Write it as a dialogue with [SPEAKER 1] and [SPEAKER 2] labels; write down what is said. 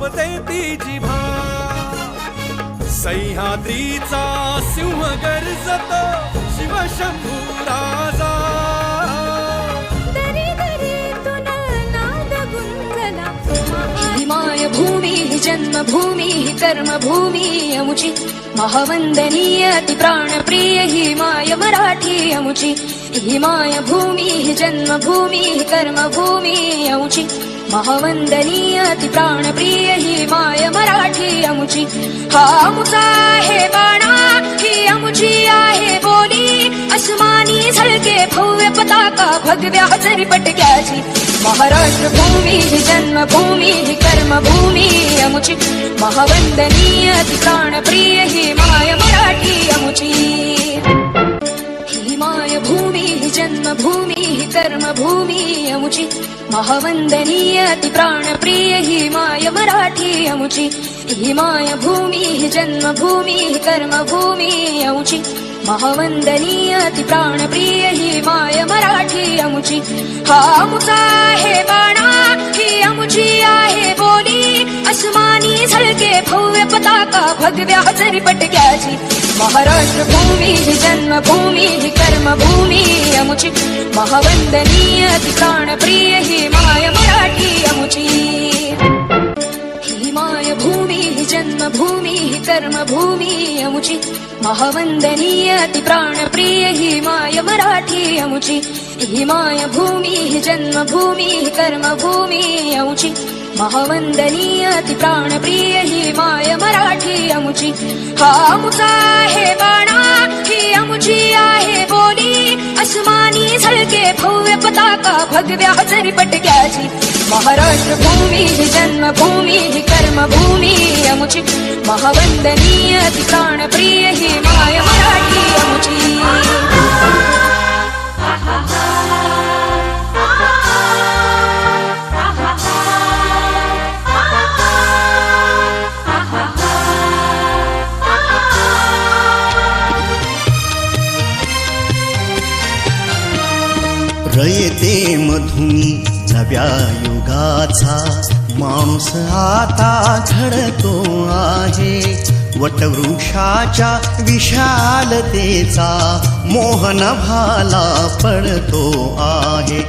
[SPEAKER 1] कापते ती जिभा सह्याद्रीचा सिंह गर्जतो शिवशंभू राजा
[SPEAKER 2] माय भूमी ही जन्मभूमी ही कर्मभूमी अमुची महावंदनीय अति प्राणप्रिय ही माय मराठी अमुची ही माय भूमी ही जन्मभूमी ही कर्मभूमी अमुची महावंदनीय अति प्राणप्रिय ही माय मराठी अमुची हा अमुचा आहे बाणा ही अमुची आहे बोली अस्मानी झळके भव्य पताका भगव्या जरीपटक्याची महाराष्ट्र भूमी ही जन्मभूमी ही कर्मभूमी अमुची महावंदनीय अति प्राणप्रिय ही माय मराठी अमुची ही माय भूमी ही जन्मभूमी ही कर्मभूमी अमुची महावंदनीय अति प्राणप्रिय ही माय मराठी अमुची ही माय भूमी ही जन्मभूमी ही कर्मभूमी अमुची महावंदनीय अति प्राणप्रिय ही माय मराठी अमुची हा अमुचा आहे बाणा ही अमुची आहे बोली अस्मानी झळके भव्य पताका भगव्या जरीपटक्याची महाराष्ट्र भूमी ही जन्मभूमी ही कर्मभूमी अमुची महावंदनीय अति प्राणप्रिय ही माय मराठी अमुची ही माय भूमी ही जन्मभूमी ही कर्मभूमी अमुची महावंदनीय अति प्राणप्रिय ही माय मराठी अमुची ही माय भूमी ही जन्मभूमी ही कर्मभूमी अमुची महावंदनीय अति प्राणप्रिय ही माय मराठी अमुची हा अमुचा आहे बाणा ही अमुची आहे बोली अस्मानी झळके भव्य पताका भगव्या जरीपटक्याची महाराष्ट्र भूमी ही जन्मभूमी ही कर्मभूमी अमुची महावंदनीय अति प्राणप्रिय ही माय मराठी अमुची
[SPEAKER 3] रयते मधुनी नव्या युगाचा माणूस आता घडतो आहे वटवृक्षाच्या विशालतेचा मोहन भाला पडतो आहे।